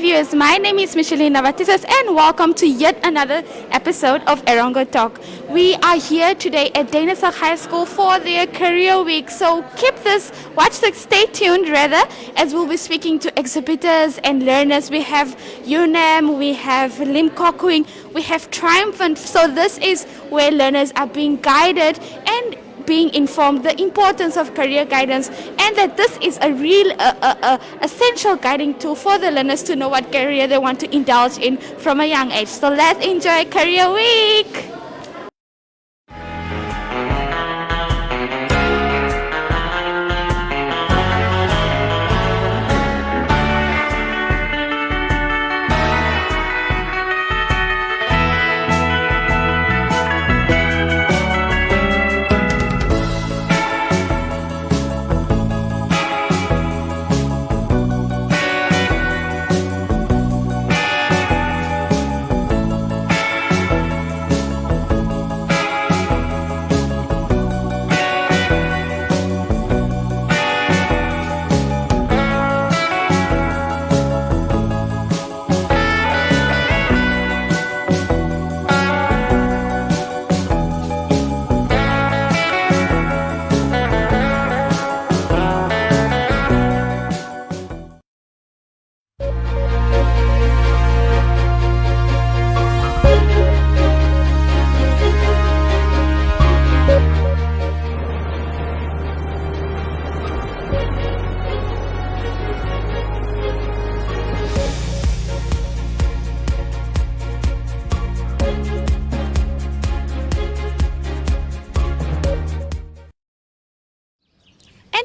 viewers, my name is Micheline Navatisas and welcome to yet another episode of Erongo Talk. We are here today at Duinesig High School for their career week, so stay tuned rather, as we'll be speaking to exhibitors and learners. We have UNAM, we have Limkokwing, we have Triumphant, so this is where learners are being guided and being informed the importance of career guidance, and that this is a real essential guiding tool for the learners to know what career they want to indulge in from a young age. So let's enjoy Career Week!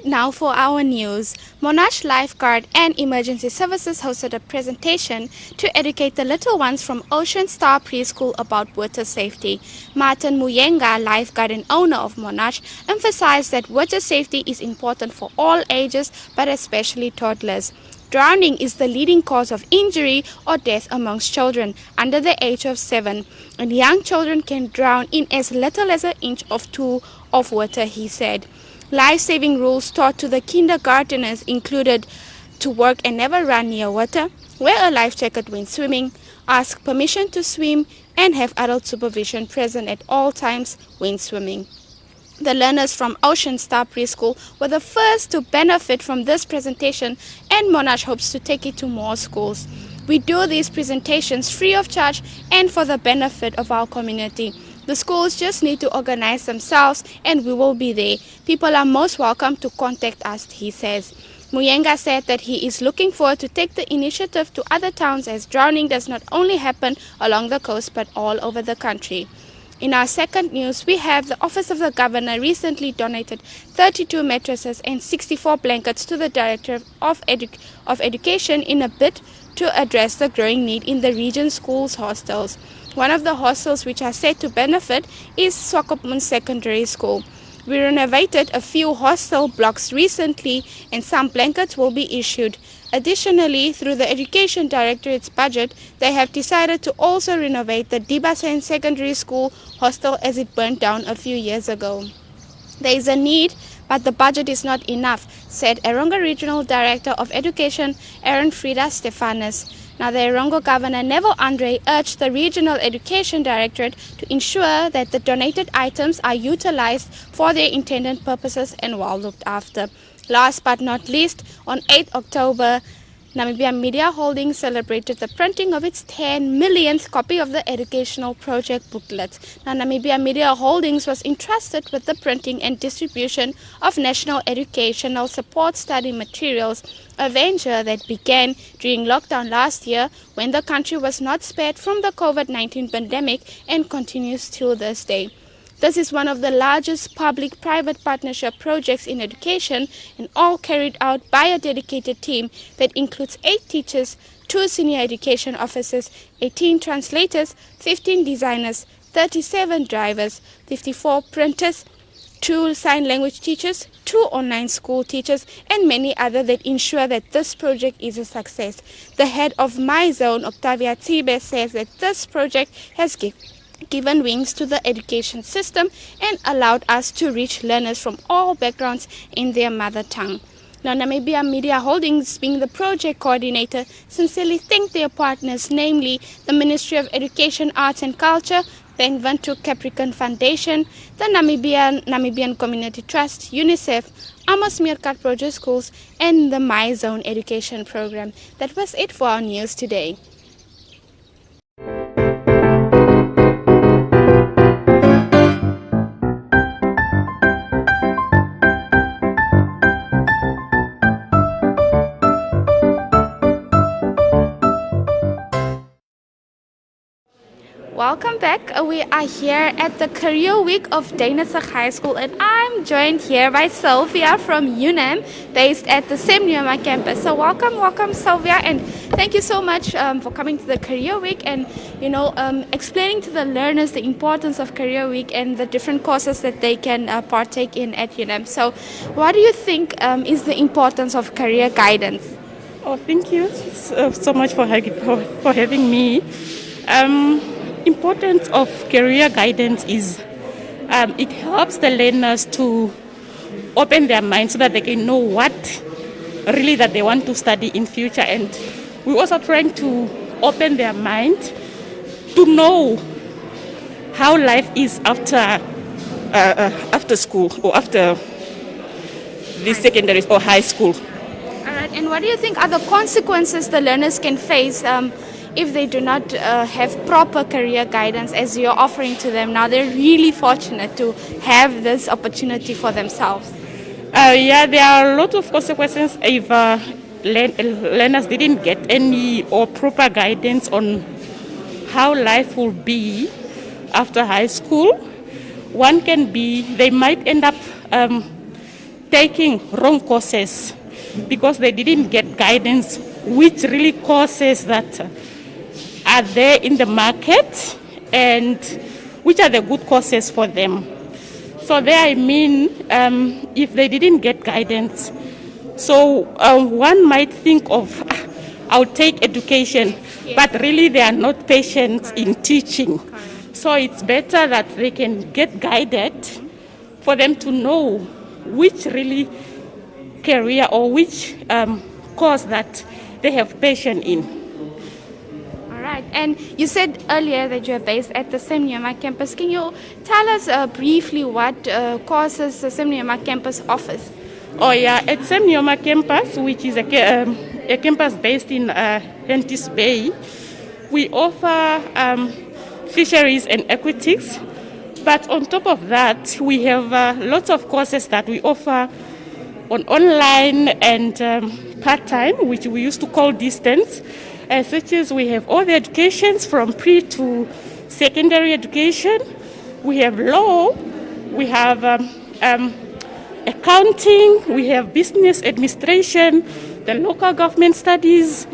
Now for our news. Monash Lifeguard and Emergency Services hosted a presentation to educate the little ones from Ocean Star Preschool about water safety. Martin Muyenga, lifeguard and owner of Monash, emphasized that water safety is important for all ages, but especially toddlers. Drowning is the leading cause of injury or death amongst children under the age of 7, and young children can drown in as little as an inch or 2 of water, he said. Life-saving rules taught to the kindergarteners included to work and never run near water, wear a life jacket when swimming, ask permission to swim, and have adult supervision present at all times when swimming. The learners from Ocean Star Preschool were the first to benefit from this presentation, and Monash hopes to take it to more schools. We do these presentations free of charge and for the benefit of our community. The schools just need to organize themselves and we will be there. People are most welcome to contact us, he says. Muyenga said that he is looking forward to take the initiative to other towns, as drowning does not only happen along the coast but all over the country. In our second news, we have the Office of the Governor recently donated 32 mattresses and 64 blankets to the Director of Education in a bid to address the growing need in the region's schools hostels. One of the hostels which are set to benefit is Swakopmund Secondary School. We renovated a few hostel blocks recently and some blankets will be issued. Additionally, through the Education Directorate's budget, they have decided to also renovate the Dibasen Secondary School hostel as it burnt down a few years ago. There is a need, but the budget is not enough, said Erongo Regional Director of Education, Aaron Frida Stefanis. Now, the Erongo Governor Neville Andre urged the Regional Education Directorate to ensure that the donated items are utilized for their intended purposes and well looked after. Last but not least, on 8 October, Namibia Media Holdings celebrated the printing of its 10 millionth copy of the educational project booklet. Now, Namibia Media Holdings was entrusted with the printing and distribution of national educational support study materials, a venture that began during lockdown last year when the country was not spared from the COVID-19 pandemic and continues till this day. This is one of the largest public-private partnership projects in education, and all carried out by a dedicated team that includes 8 teachers, 2 senior education officers, 18 translators, 15 designers, 37 drivers, 54 printers, 2 sign language teachers, 2 online school teachers, and many others that ensure that this project is a success. The head of My Zone, Octavia Tsibe, says that this project has given wings to the education system and allowed us to reach learners from all backgrounds in their mother tongue. Now, Namibia Media Holdings, being the project coordinator, sincerely thank their partners, namely the Ministry of Education, Arts and Culture, the Inventu Capricorn Foundation, the Namibian Community Trust, UNICEF, Amos Meerkat Project Schools, and the My Zone Education Program. That was it for our news today. Welcome back. We are here at the Career Week of Duinesig High School, and I'm joined here by Sylvia from UNAM, based at the Semniuma campus. So welcome Sylvia, and thank you so much for coming to the Career Week and explaining to the learners the importance of Career Week and the different courses that they can partake in at UNAM. So what do you think is the importance of career guidance? Oh, thank you so much for having me. Importance of career guidance is it helps the learners to open their minds so that they can know what really that they want to study in future, and we're also trying to open their mind to know how life is after school or after the secondary or high school. All right, and what do you think are the consequences the learners can face if they do not have proper career guidance as you're offering to them now? They're really fortunate to have this opportunity for themselves. There are a lot of consequences if learners didn't get any or proper guidance on how life will be after high school. One can be they might end up taking wrong courses because they didn't get guidance which really courses that are there in the market and which are the good courses for them. So there I mean, if they didn't get guidance, so one might think of, I'll take education, but really they are not patient in teaching. So it's better that they can get guided for them to know which really career or which course that they have passion in. Right, and you said earlier that you're based at the Semniuma campus. Can you tell us briefly what courses the Semniuma campus offers? Oh yeah, at Semniuma campus, which is a campus based in Walivs Bay, we offer fisheries and aquatics. But on top of that, we have lots of courses that we offer on online and part-time, which we used to call distance. Such as we have all the educations from pre to secondary education. We have law, we have accounting, we have business administration, the local government studies,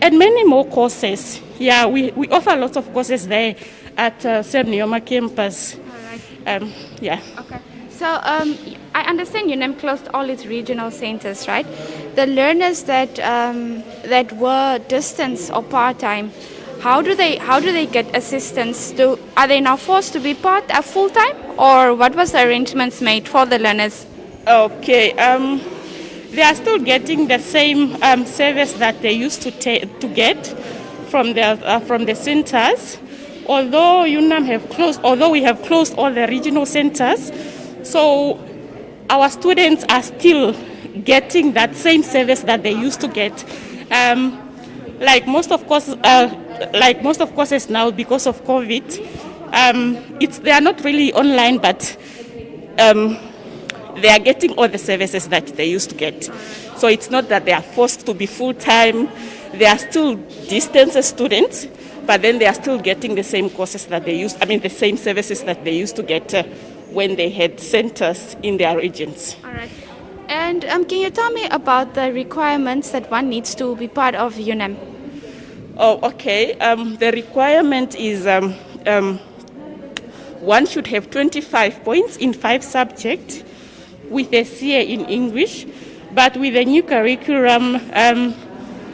and many more courses. Yeah, we offer lots of courses there at Semniuma campus. All right. Yeah. Okay. So I understand UNAM closed all its regional centers, right? The learners that were distance or part-time, how do they get assistance? Are they now forced to be full-time, or what was the arrangements made for the learners? Okay. They are still getting the same service that they used to get from the centers. Although UNAM although we have closed all the regional centers, so our students are still getting that same service that they used to get. Like most of courses now, because of COVID, they are not really online, but they are getting all the services that they used to get. So it's not that they are forced to be full-time. They are still distance students, but then they are still getting the same courses that the same services that they used to get when they had centers in their regions. All right. And can you tell me about the requirements that one needs to be part of UNAM? Oh, okay. The requirement is one should have 25 points in 5 subjects with a CA in English, but with the new curriculum,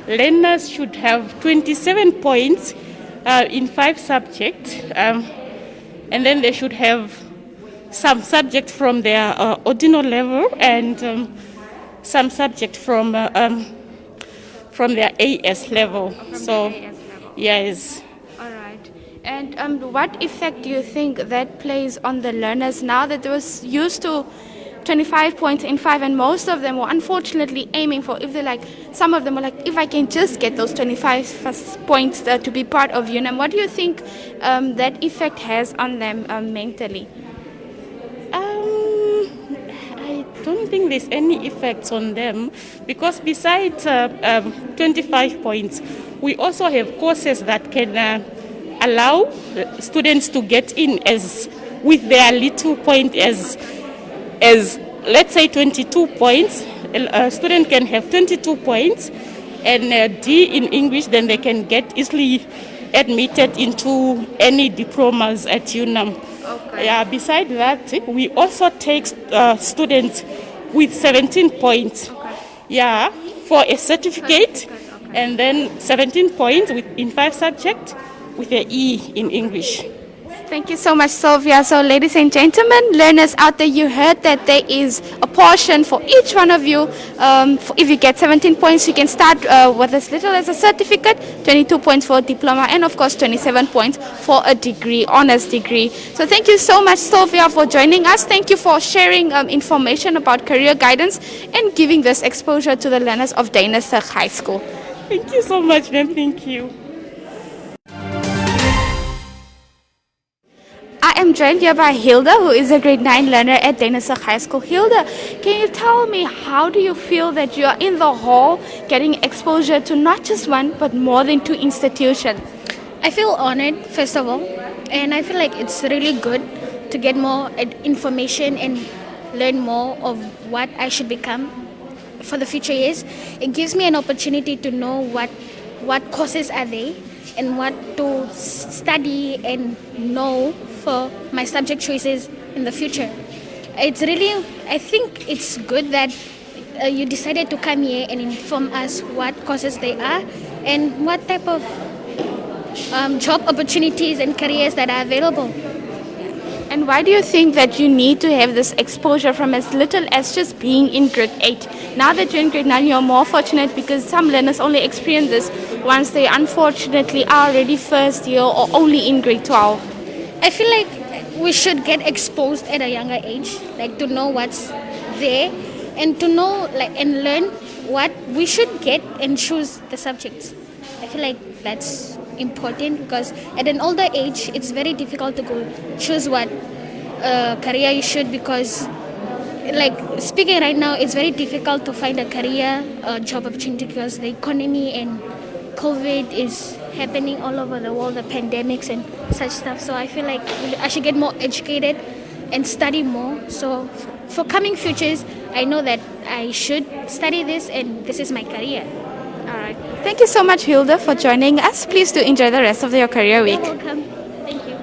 learners should have 27 points in 5 subjects, and then they should have some subjects from their ordinal level and some subject from their AS level. So, the AS level. yes. All right. And what effect do you think that plays on the learners now that they was used to 25 points in 5, and most of them were unfortunately aiming for, if they like, some of them were like, if I can just get those 25 first points to be part of UNAM. What do you think that effect has on them mentally? I don't think there's any effects on them, because besides 25 points, we also have courses that can allow students to get in as with their little point as let's say 22 points. A student can have 22 points and D in English, then they can get easily admitted into any diplomas at UNAM. Okay. Yeah, beside that, we also take students with 17 points. Okay. Yeah, for a certificate, Okay. and then 17 points in 5 subjects with an E in English. Thank you so much, Sylvia. So, ladies and gentlemen, learners out there, you heard that there is a portion for each one of you. If you get 17 points, you can start with as little as a certificate, 22 points for a diploma, and of course 27 points for a degree, honors degree. So thank you so much, Sylvia, for joining us. Thank you for sharing information about career guidance and giving this exposure to the learners of Duinesig High School. Thank you so much, ma'am. Thank you. I am joined here by Hilda, who is a grade 9 learner at Duinesig High School. Hilda, can you tell me, how do you feel that you are in the hall getting exposure to not just one but more than 2 institutions? I feel honored, first of all, and I feel like it's really good to get more information and learn more of what I should become for the future years. It gives me an opportunity to know what courses are there and what to study and know for my subject choices in the future. It's really, I think it's good that you decided to come here and inform us what courses they are and what type of job opportunities and careers that are available. And why do you think that you need to have this exposure from as little as just being in grade 8? Now that you're in grade 9, you're more fortunate because some learners only experience this once they unfortunately are already first year or only in grade 12. I feel like we should get exposed at a younger age, like to know what's there and to know and learn what we should get and choose the subjects. I feel like that's important because at an older age it's very difficult to go choose what career you should, because like speaking right now it's very difficult to find a career job opportunity because the economy and COVID is happening all over the world, the pandemics and such stuff. So I feel like I should get more educated and study more. So for coming futures, I know that I should study this and this is my career. All right. Thank you so much, Hilda, for joining us. Please do enjoy the rest of your career week. You're welcome. Thank you.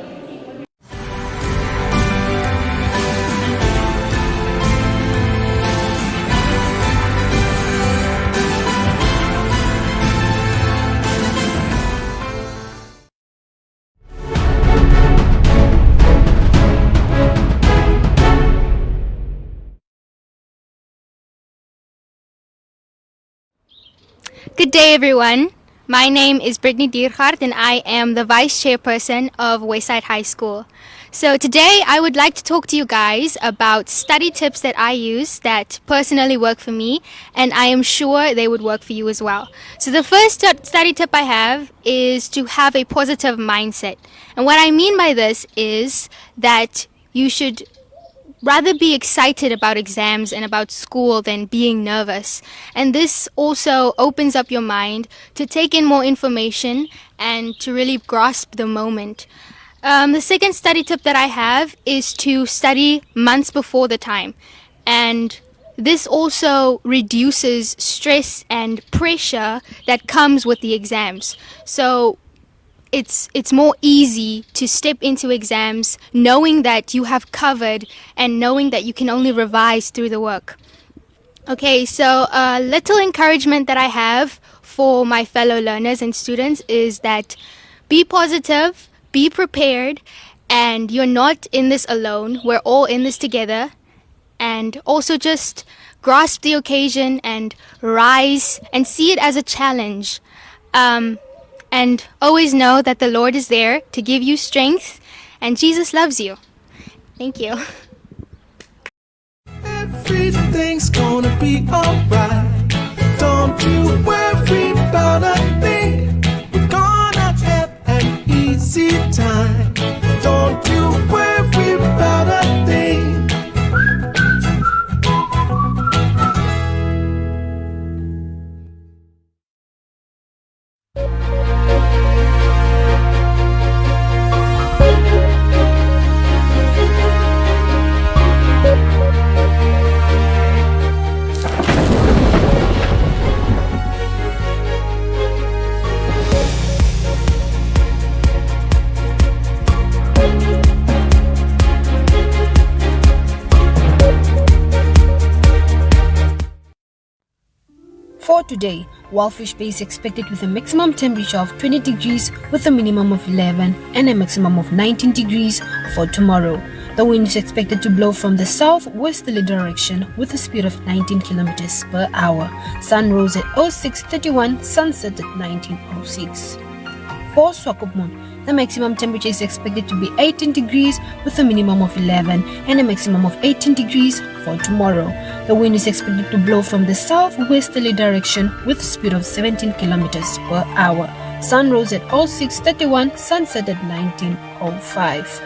Good day, everyone. My name is Brittany Diergaard, and I am the Vice Chairperson of Wayside High School. So today, I would like to talk to you guys about study tips that I use that personally work for me, and I am sure they would work for you as well. So the first study tip I have is to have a positive mindset. And what I mean by this is that you should rather be excited about exams and about school than being nervous. And this also opens up your mind to take in more information and to really grasp the moment. The second study tip that I have is to study months before the time. And this also reduces stress and pressure that comes with the exams. So it's more easy to step into exams knowing that you have covered and knowing that you can only revise through the work. Okay, so a little encouragement that I have for my fellow learners and students is that be positive, be prepared, and you're not in this alone. We're all in this together. And also just grasp the occasion and rise and see it as a challenge. And always know that the Lord is there to give you strength and Jesus loves you. Thank you. Everything's gonna be alright. Don't you worry about a thing. We're gonna have an easy time. Don't you worry about a thing. For today, Walivs Bay is expected with a maximum temperature of 20 degrees with a minimum of 11 and a maximum of 19 degrees for tomorrow. The wind is expected to blow from the southwesterly direction with a speed of 19 kilometers per hour. Sun rose at 06:31, sunset at 19:06. For Swakopmund, the maximum temperature is expected to be 18 degrees with a minimum of 11 and a maximum of 18 degrees for tomorrow. The wind is expected to blow from the southwesterly direction with a speed of 17 kilometers per hour. Sun rose at 06:31, sunset at 19:05.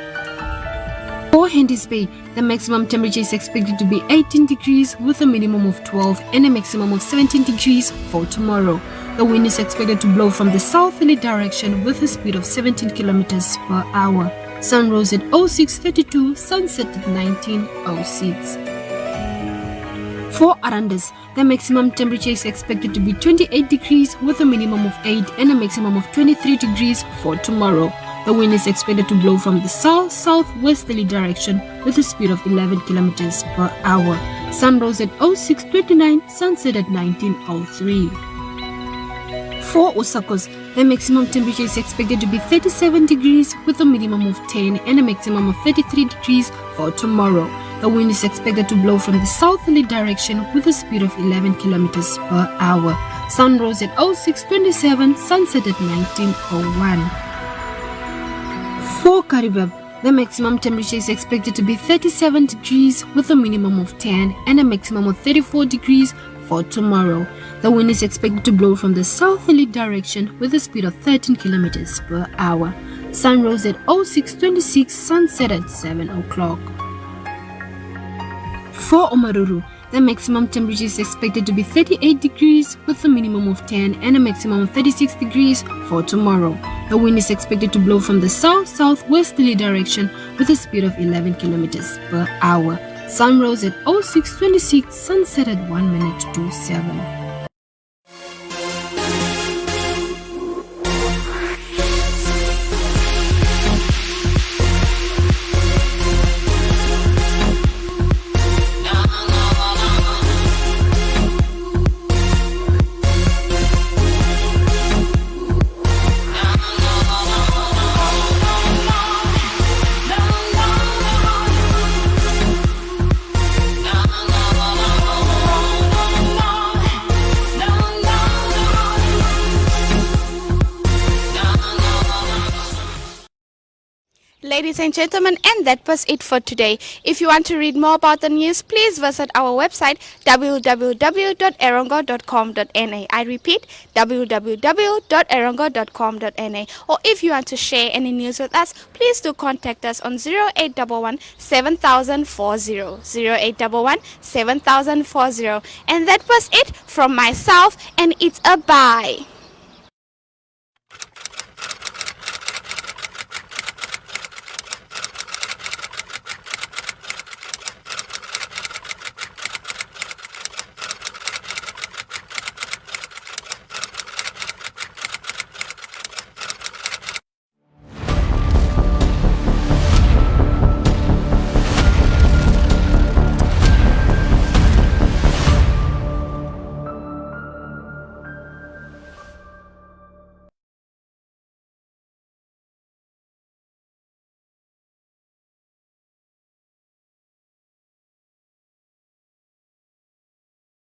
For Hendy's Bay, the maximum temperature is expected to be 18 degrees with a minimum of 12 and a maximum of 17 degrees for tomorrow. The wind is expected to blow from the southerly direction with a speed of 17 kilometers per hour. Sun rose at 06:32, sunset at 19:06. For Arandas, the maximum temperature is expected to be 28 degrees with a minimum of 8 and a maximum of 23 degrees for tomorrow. The wind is expected to blow from the south-southwesterly direction with a speed of 11 kilometers per hour. Sun rose at 06:29, sunset at 19:03. For Osakos, the maximum temperature is expected to be 37 degrees with a minimum of 10 and a maximum of 33 degrees for tomorrow. The wind is expected to blow from the southerly direction with a speed of 11 kilometers per hour. Sun rose at 06:27, sunset at 19:01. For Karibab, the maximum temperature is expected to be 37 degrees with a minimum of 10 and a maximum of 34 degrees for tomorrow. The wind is expected to blow from the southerly direction with a speed of 13 kilometers per hour. Sun rose at 06:26, sunset at 7 o'clock. For Omaruru, the maximum temperature is expected to be 38 degrees with a minimum of 10 and a maximum of 36 degrees for tomorrow. The wind is expected to blow from the south-southwesterly direction with a speed of 11 kilometers per hour. Sun rose at 06:26, sunset at 1 minute to 7. Ladies and gentlemen, and that was it for today. If you want to read more about the news, please visit our website www.erongo.com.na. I repeat, www.erongo.com.na. Or if you want to share any news with us, please do contact us on 0811 7040. 0811 7040. And that was it from myself, and it's a bye.